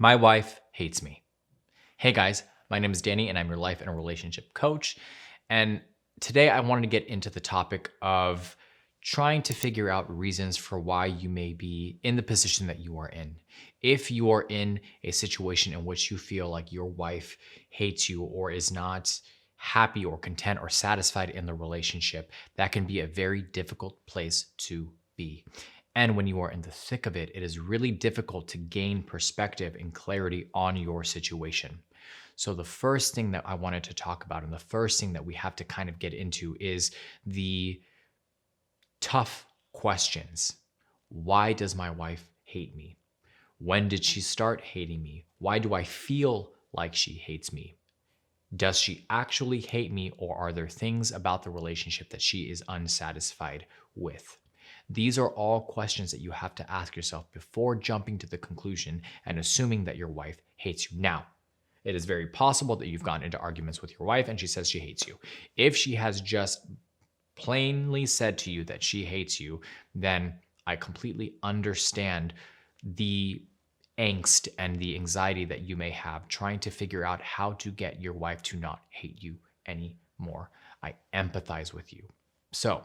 My wife hates me. Hey guys, my name is Danny and I'm your life and relationship coach. And today I wanted to get into the topic of trying to figure out reasons for why you may be in the position that you are in. If you are in a situation in which you feel like your wife hates you or is not happy or content or satisfied in the relationship, that can be a very difficult place to be. And when you are in the thick of it, it is really difficult to gain perspective and clarity on your situation. So, the first thing that I wanted to talk about, and the first thing that we have to kind of get into, is the tough questions. Why does my wife hate me? When did she start hating me? Why do I feel like she hates me? Does she actually hate me, or are there things about the relationship that she is unsatisfied with? These are all questions that you have to ask yourself before jumping to the conclusion and assuming that your wife hates you. Now, it is very possible that you've gotten into arguments with your wife and she says she hates you. If she has just plainly said to you that she hates you, then I completely understand the angst and the anxiety that you may have trying to figure out how to get your wife to not hate you anymore. I empathize with you. So,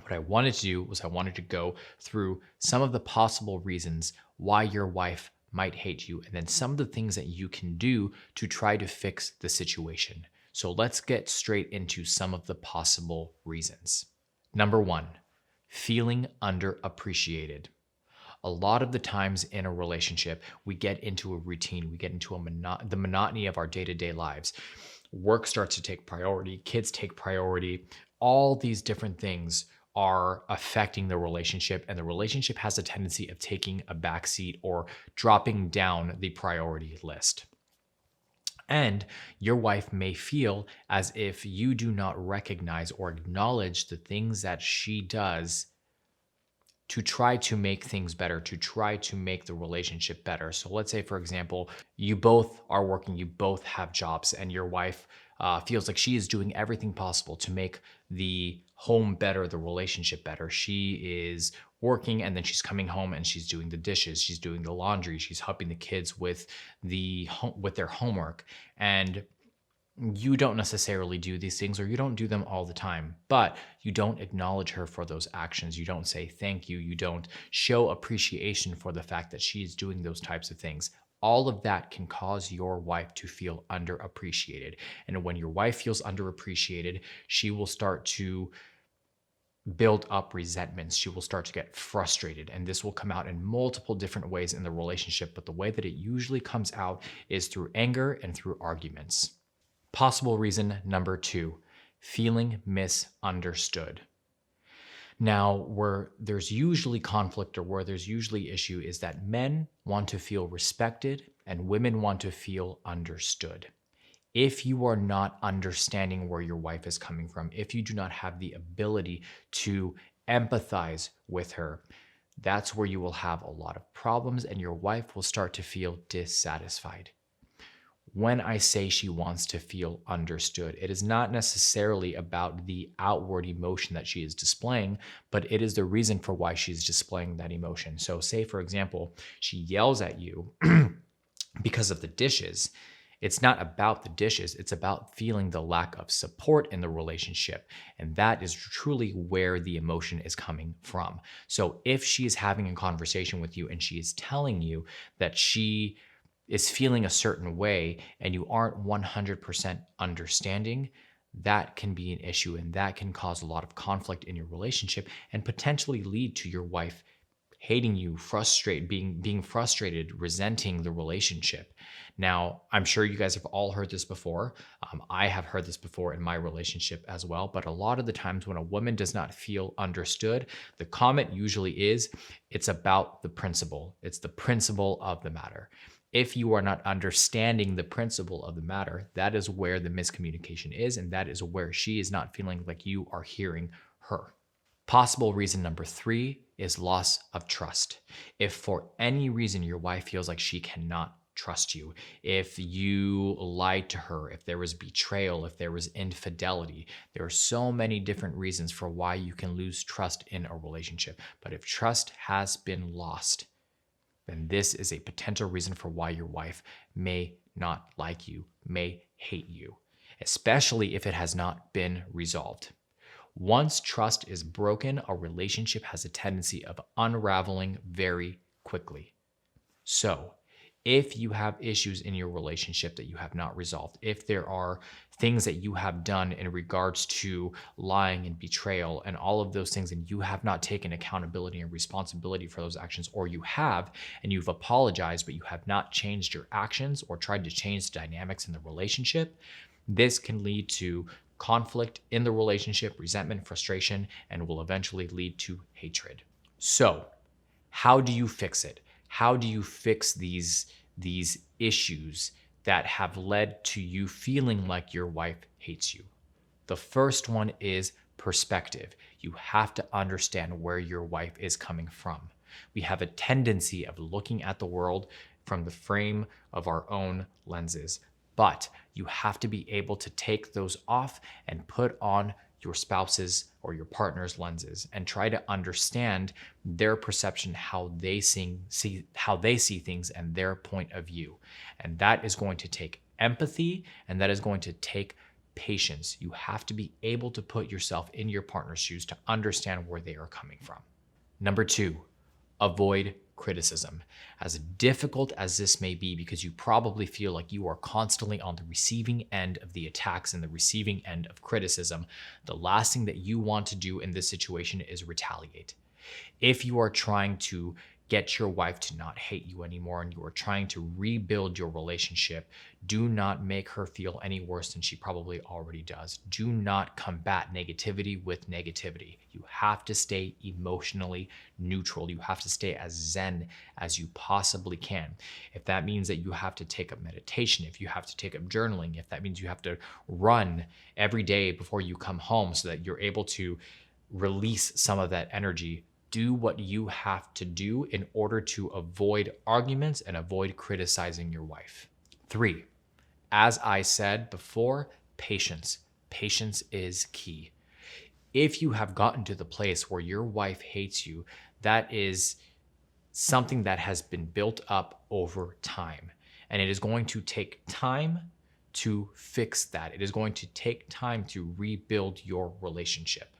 what I wanted to do was I wanted to go through some of the possible reasons why your wife might hate you, and then some of the things that you can do to try to fix the situation. So let's get straight into some of the possible reasons. Number one, feeling underappreciated. A lot of the times in a relationship, we get into a routine, we get into the monotony of our day-to-day lives. Work starts to take priority, kids take priority, all these different things are affecting the relationship, and the relationship has a tendency of taking a backseat or dropping down the priority list. And your wife may feel as if you do not recognize or acknowledge the things that she does to try to make things better, to try to make the relationship better. So let's say, for example, you both are working, you both have jobs, and your wife feels like she is doing everything possible to make the home better, the relationship better. She is working and then she's coming home and she's doing the dishes, she's doing the laundry, she's helping the kids with their homework. And you don't necessarily do these things, or you don't do them all the time, but you don't acknowledge her for those actions. You don't say thank you. You don't show appreciation for the fact that she is doing those types of things. All of that can cause your wife to feel underappreciated. And when your wife feels underappreciated, she will start to build up resentments. She will start to get frustrated, and this will come out in multiple different ways in the relationship. But the way that it usually comes out is through anger and through arguments. Possible reason number two, feeling misunderstood. Now, where there's usually conflict or where there's usually issue is that men want to feel respected and women want to feel understood. If you are not understanding where your wife is coming from, if you do not have the ability to empathize with her, that's where you will have a lot of problems and your wife will start to feel dissatisfied. When I say she wants to feel understood, it is not necessarily about the outward emotion that she is displaying, but it is the reason for why she's displaying that emotion. So say, for example, she yells at you because of the dishes. It's not about the dishes. It's about feeling the lack of support in the relationship. And that is truly where the emotion is coming from. So if she is having a conversation with you and she is telling you that she is feeling a certain way and you aren't 100% understanding, that can be an issue, and that can cause a lot of conflict in your relationship and potentially lead to your wife hating you, being frustrated, resenting the relationship. Now, I'm sure you guys have all heard this before. I have heard this before in my relationship as well. But a lot of the times when a woman does not feel understood, the comment usually is, it's about the principle. It's the principle of the matter. If you are not understanding the principle of the matter, that is where the miscommunication is, and that is where she is not feeling like you are hearing her. Possible reason number three is loss of trust. If for any reason your wife feels like she cannot trust you, if you lied to her, if there was betrayal, if there was infidelity, there are so many different reasons for why you can lose trust in a relationship. But if trust has been lost, then this is a potential reason for why your wife may not like you, may hate you, especially if it has not been resolved. Once trust is broken, a relationship has a tendency of unraveling very quickly. So, if you have issues in your relationship that you have not resolved, if there are things that you have done in regards to lying and betrayal and all of those things, and you have not taken accountability and responsibility for those actions, or you have and you've apologized, but you have not changed your actions or tried to change the dynamics in the relationship, this can lead to conflict in the relationship, resentment, frustration, and will eventually lead to hatred. So, how do you fix it? How do you fix these issues that have led to you feeling like your wife hates you? The first one is perspective. You have to understand where your wife is coming from. We have a tendency of looking at the world from the frame of our own lenses, but you have to be able to take those off and put on your spouse's or your partner's lenses and try to understand their perception, how they see things and their point of view. And that is going to take empathy, and that is going to take patience. You have to be able to put yourself in your partner's shoes to understand where they are coming from. Number 2, avoid criticism. As difficult as this may be, because you probably feel like you are constantly on the receiving end of the attacks and the receiving end of criticism, the last thing that you want to do in this situation is retaliate. If you are trying to get your wife to not hate you anymore and you are trying to rebuild your relationship, do not make her feel any worse than she probably already does. Do not combat negativity with negativity. You have to stay emotionally neutral. You have to stay as zen as you possibly can. If that means that you have to take up meditation, if you have to take up journaling, if that means you have to run every day before you come home so that you're able to release some of that energy, do what you have to do in order to avoid arguments and avoid criticizing your wife. 3, as I said before, patience. Patience is key. If you have gotten to the place where your wife hates you, that is something that has been built up over time. And it is going to take time to fix that. It is going to take time to rebuild your relationship.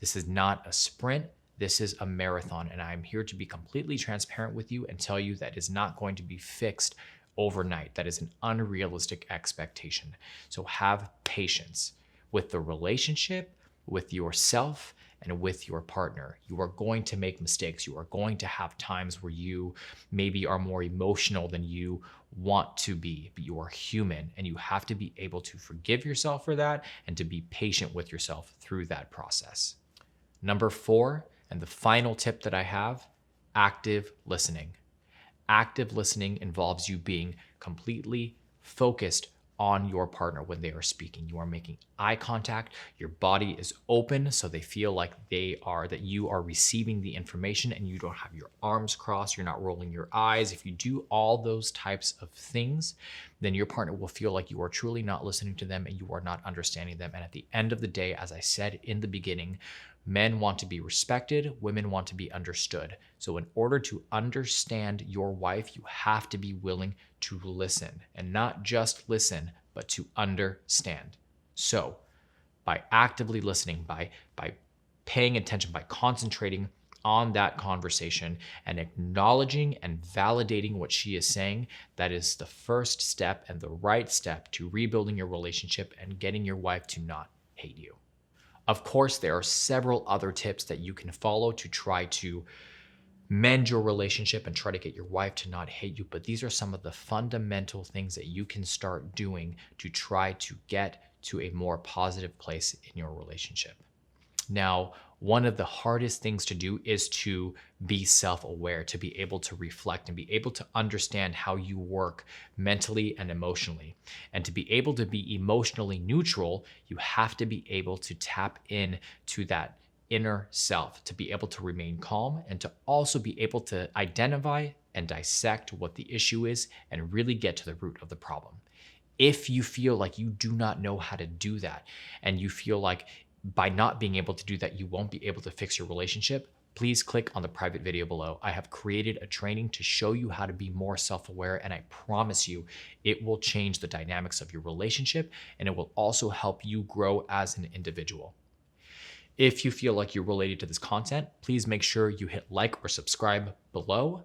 This is not a sprint. This is a marathon, and I'm here to be completely transparent with you and tell you that is not going to be fixed overnight. That is an unrealistic expectation. So have patience with the relationship, with yourself, and with your partner. You are going to make mistakes. You are going to have times where you maybe are more emotional than you want to be, but you are human, and you have to be able to forgive yourself for that and to be patient with yourself through that process. Number 4, and the final tip that I have, active listening. Active listening involves you being completely focused on your partner when they are speaking. You are making eye contact. Your body is open so they feel like that you are receiving the information, and you don't have your arms crossed. You're not rolling your eyes. If you do all those types of things, then your partner will feel like you are truly not listening to them and you are not understanding them. And at the end of the day, as I said in the beginning, men want to be respected, women want to be understood. So in order to understand your wife, you have to be willing to listen, and not just listen, but to understand. So by actively listening, by paying attention, by concentrating on that conversation and acknowledging and validating what she is saying, that is the first step and the right step to rebuilding your relationship and getting your wife to not hate you. Of course, there are several other tips that you can follow to try to mend your relationship and try to get your wife to not hate you. But these are some of the fundamental things that you can start doing to try to get to a more positive place in your relationship. Now, one of the hardest things to do is to be self-aware, to be able to reflect and be able to understand how you work mentally and emotionally. And to be able to be emotionally neutral, you have to be able to tap in to that inner self, to be able to remain calm and to also be able to identify and dissect what the issue is and really get to the root of the problem. If you feel like you do not know how to do that, and you feel like by not being able to do that, you won't be able to fix your relationship, please click on the private video below. I have created a training to show you how to be more self-aware, and I promise you it will change the dynamics of your relationship, and it will also help you grow as an individual. If you feel like you're related to this content, please make sure you hit like or subscribe below.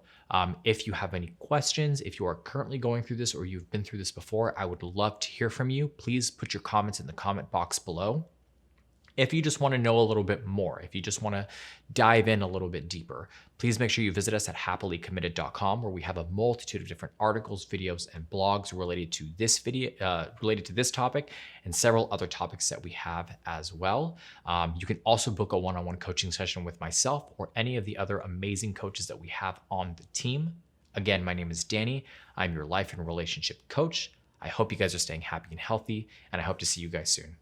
If you have any questions, if you are currently going through this or you've been through this before, I would love to hear from you. Please put your comments in the comment box below. If you just want to know a little bit more, if you just want to dive in a little bit deeper, please make sure you visit us at happilycommitted.com, where we have a multitude of different articles, videos, and blogs related to this topic and several other topics that we have as well. You can also book a one-on-one coaching session with myself or any of the other amazing coaches that we have on the team. Again, my name is Danny. I'm your life and relationship coach. I hope you guys are staying happy and healthy, and I hope to see you guys soon.